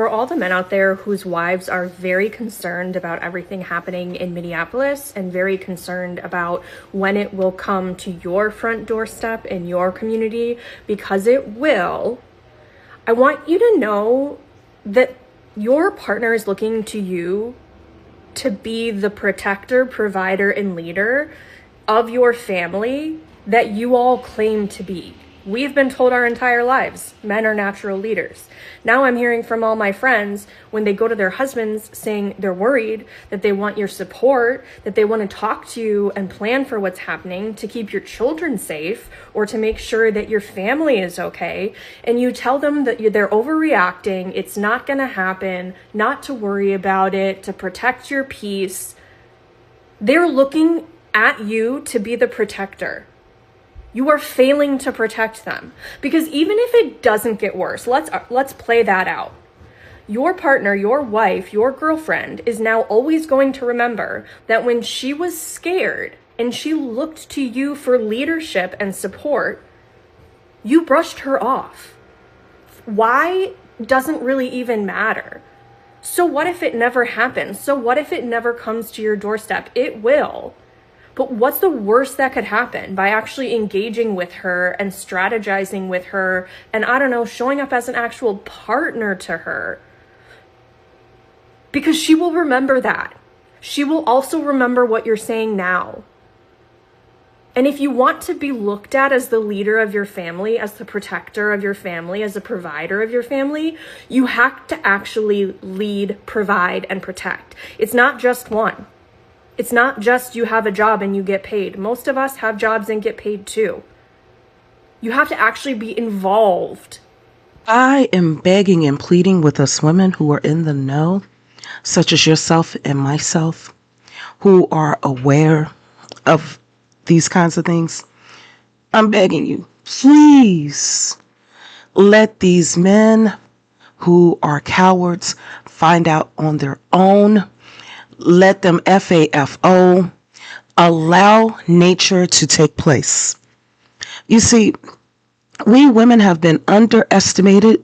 for all the men out there whose wives are very concerned about everything happening in Minneapolis and very concerned about when it will come to your front doorstep in your community, because it will, I want you to know that your partner is looking to you to be the protector, provider, and leader of your family that you all claim to be. We've been told our entire lives, men are natural leaders. Now I'm hearing from all my friends when they go to their husbands saying they're worried, that they want your support, that they want to talk to you and plan for what's happening to keep your children safe or to make sure that your family is okay. And you tell them that they're overreacting, it's not going to happen, not to worry about it, to protect your peace. They're looking at you to be the protector. You are failing to protect them, because even if it doesn't get worse, let's play that out. Your partner, your wife, your girlfriend is now always going to remember that when she was scared and she looked to you for leadership and support, you brushed her off. Why doesn't really even matter. So what if it never happens? So what if it never comes to your doorstep? It will. But what's the worst that could happen by actually engaging with her and strategizing with her and, I don't know, showing up as an actual partner to her? Because she will remember that. She will also remember what you're saying now. And if you want to be looked at as the leader of your family, as the protector of your family, as the provider of your family, you have to actually lead, provide, and protect. It's not just one. It's not just you have a job and you get paid. Most of us have jobs and get paid too. You have to actually be involved. I am begging and pleading with us women who are in the know, such as yourself and myself, who are aware of these kinds of things. I'm begging you, please let these men who are cowards find out on their own. Let them FAFO. Allow nature to take place. You see, we women have been underestimated,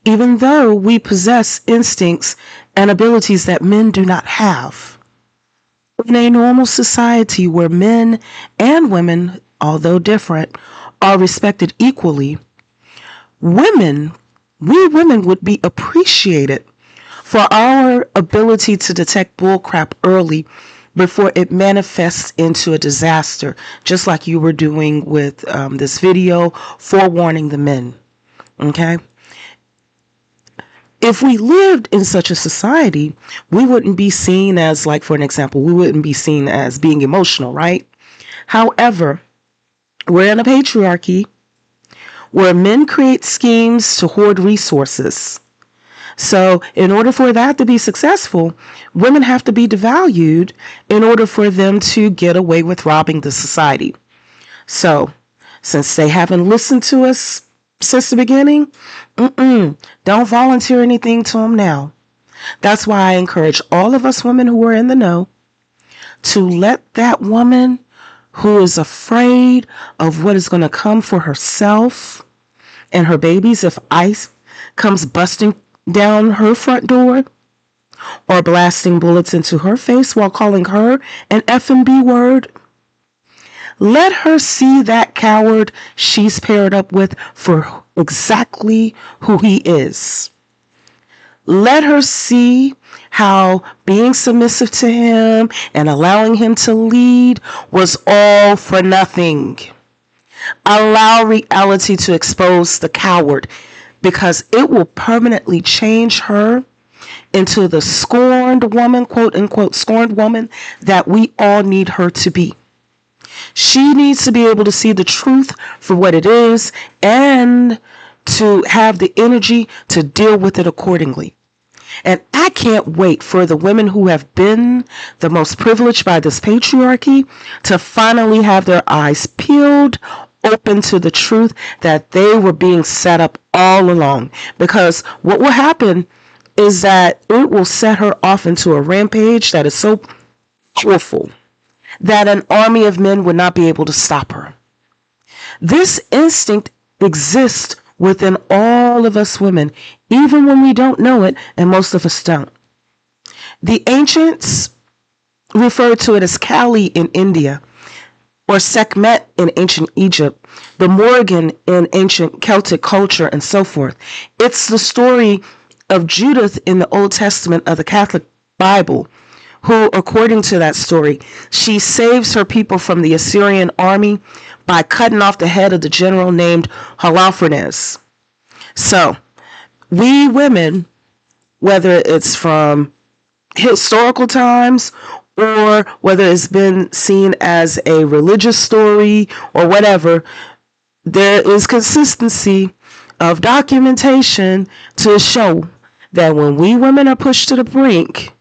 even though we possess instincts and abilities that men do not have. In a normal society where men and women, although different, are respected equally, we women would be appreciated for our ability to detect bullcrap early before it manifests into a disaster, just like you were doing with this video forewarning the men. Okay? If we lived in such a society, we wouldn't be seen as, like, for an example, we wouldn't be seen as being emotional, right? However, we're in a patriarchy where men create schemes to hoard resources. So in order for that to be successful, women have to be devalued in order for them to get away with robbing the society. So since they haven't listened to us since the beginning, don't volunteer anything to them now. That's why I encourage all of us women who are in the know to let that woman who is afraid of what is going to come for herself and her babies if ICE comes busting down her front door or blasting bullets into her face while calling her an F and B word. Let her see that coward she's paired up with for exactly who he is. Let her see how being submissive to him and allowing him to lead was all for nothing. Allow reality to expose the coward, because it will permanently change her into the scorned woman, quote unquote, scorned woman that we all need her to be. She needs to be able to see the truth for what it is and to have the energy to deal with it accordingly. And I can't wait for the women who have been the most privileged by this patriarchy to finally have their eyes peeled open to the truth that they were being set up all along. Because what will happen is that it will set her off into a rampage that is so powerful that an army of men would not be able to stop her. This instinct exists within all of us women, even when we don't know it, and most of us don't. The ancients referred to it as Kali in India, or Sekhmet in ancient Egypt, the Morrigan in ancient Celtic culture, and so forth. It's the story of Judith in the Old Testament of the Catholic Bible, who, according to that story, she saves her people from the Assyrian army by cutting off the head of the general named Holofernes. So, we women, whether it's from historical times or whether it's been seen as a religious story or whatever, there is consistency of documentation to show that when we women are pushed to the brink,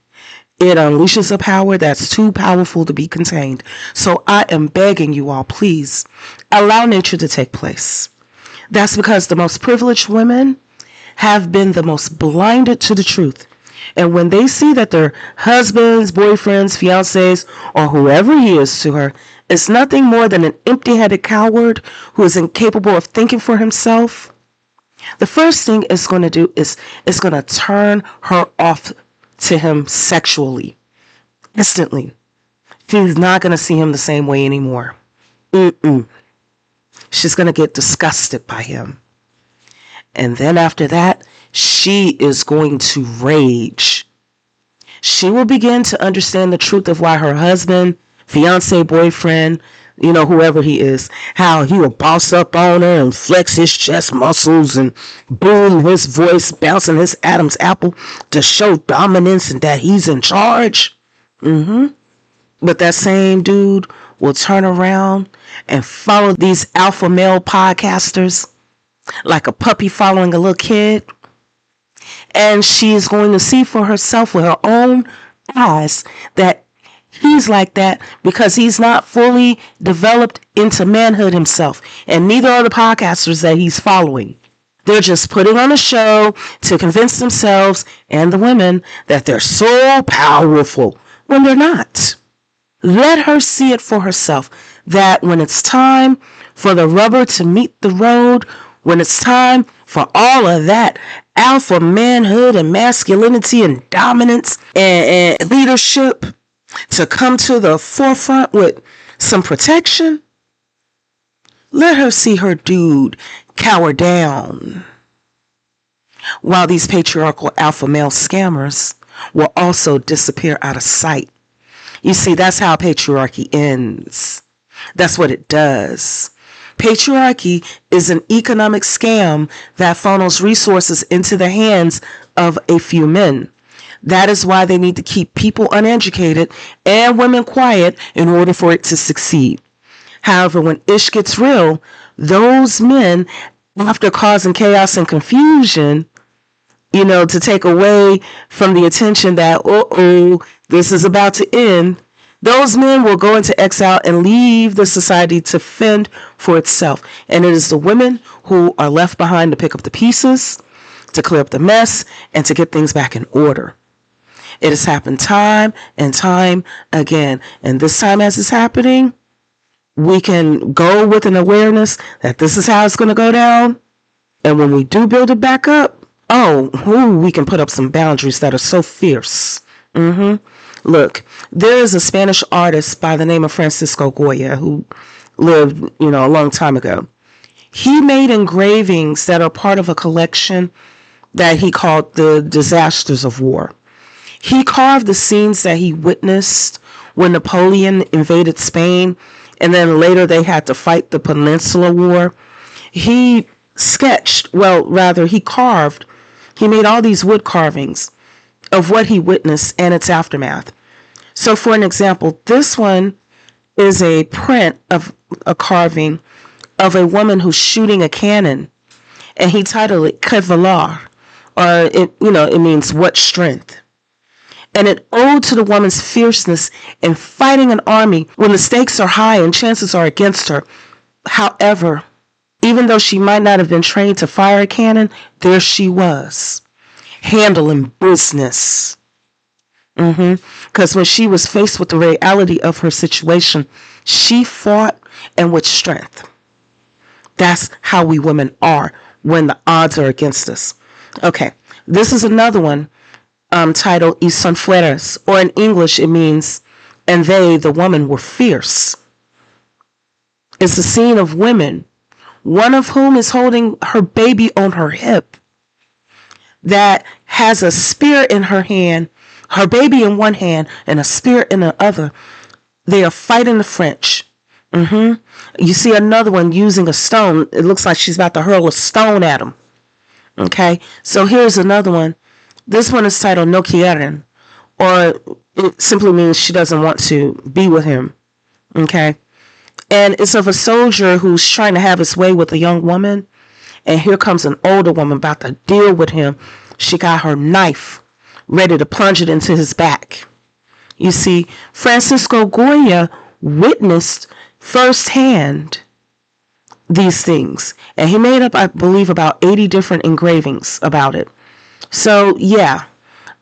it unleashes a power that's too powerful to be contained. So I am begging you all, please allow nature to take place. That's because the most privileged women have been the most blinded to the truth. And when they see that their husbands, boyfriends, fiancés, or whoever he is to her is nothing more than an empty-headed coward who is incapable of thinking for himself, the first thing it's going to do is it's going to turn her off to him sexually. Instantly. She's not going to see him the same way anymore. She's going to get disgusted by him. And then after that, she is going to rage. She will begin to understand the truth of why her husband, fiance, boyfriend, whoever he is, how he will boss up on her and flex his chest muscles and boom his voice, bouncing his Adam's apple to show dominance and that he's in charge. But that same dude will turn around and follow these alpha male podcasters like a puppy following a little kid. And she is going to see for herself with her own eyes that he's like that because he's not fully developed into manhood himself. And neither are the podcasters that he's following. They're just putting on a show to convince themselves and the women that they're so powerful when they're not. Let her see it for herself that when it's time for the rubber to meet the road, when it's time for all of that alpha manhood and masculinity and dominance and leadership to come to the forefront with some protection, let her see her dude cower down. While these patriarchal alpha male scammers will also disappear out of sight. You see, that's how patriarchy ends. That's what it does. Patriarchy is an economic scam that funnels resources into the hands of a few men. That is why they need to keep people uneducated and women quiet in order for it to succeed. However, when ish gets real, those men, after causing chaos and confusion, to take away from the attention that, this is about to end, those men will go into exile and leave the society to fend for itself. And it is the women who are left behind to pick up the pieces, to clear up the mess, and to get things back in order. It has happened time and time again. And this time as it's happening, we can go with an awareness that this is how it's going to go down. And when we do build it back up, we can put up some boundaries that are so fierce. Look, there is a Spanish artist by the name of Francisco Goya who lived, a long time ago. He made engravings that are part of a collection that he called the Disasters of War. He carved the scenes that he witnessed when Napoleon invaded Spain, and then later they had to fight the Peninsular War. He carved, he made all these wood carvings of what he witnessed and its aftermath. So for an example, this one is a print of a carving of a woman who's shooting a cannon, and he titled it Que Valor, or it means what strength. And it owed to the woman's fierceness in fighting an army when the stakes are high and chances are against her. However, even though she might not have been trained to fire a cannon, there she was, handling business. Because when she was faced with the reality of her situation, she fought and with strength. That's how we women are. when the odds are against us. Okay, this is another one titled Y son fueras, or in English it means, and they, the woman, were fierce. It's a scene of women, one of whom is holding her baby on her hip, that has a spear in her hand, her baby in one hand, and a spear in the other. They are fighting the French. You see another one using a stone. It looks like she's about to hurl a stone at him. Okay, so here's another one. This one is titled No quieren, or it simply means she doesn't want to be with him. Okay, and it's of a soldier who's trying to have his way with a young woman, and here comes an older woman about to deal with him. She got her knife ready to plunge it into his back. You see, Francisco Goya witnessed firsthand these things, and he made up, I believe, about 80 different engravings about it. So yeah,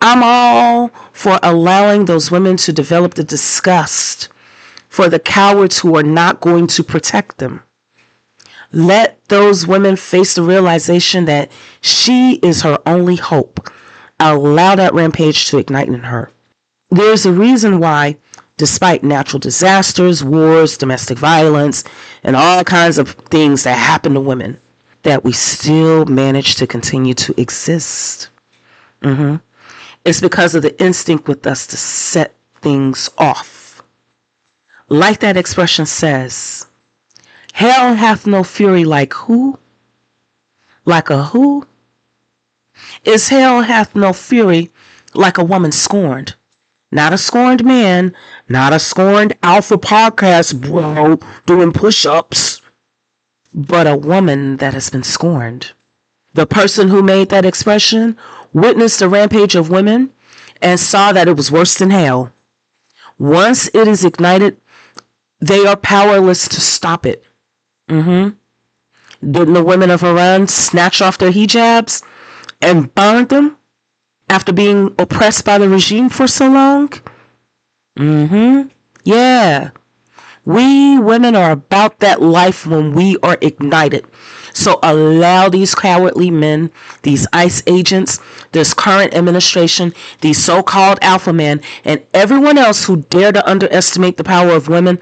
I'm all for allowing those women to develop the disgust for the cowards who are not going to protect them. Let those women face the realization that she is her only hope. Allow that rampage to ignite in her. There's a reason why, despite natural disasters, wars, domestic violence, and all kinds of things that happen to women, that we still manage to continue to exist. It's because of the instinct with us to set things off. Like that expression says, hell hath no fury like who? Like a who? Is hell hath no fury like a woman scorned. Not a scorned man, not a scorned alpha podcast bro doing push-ups, but a woman that has been scorned. The person who made that expression witnessed a rampage of women and saw that it was worse than hell. Once it is ignited, they are powerless to stop it. Didn't the women of Iran snatch off their hijabs and burn them after being oppressed by the regime for so long? Yeah. We women are about that life when we are ignited. So allow these cowardly men, these ICE agents, this current administration, these so-called alpha men, and everyone else who dare to underestimate the power of women,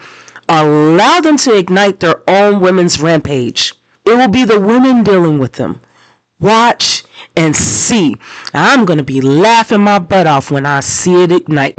allow them to ignite their own women's rampage. It will be the women dealing with them. Watch and see. I'm going to be laughing my butt off when I see it ignite.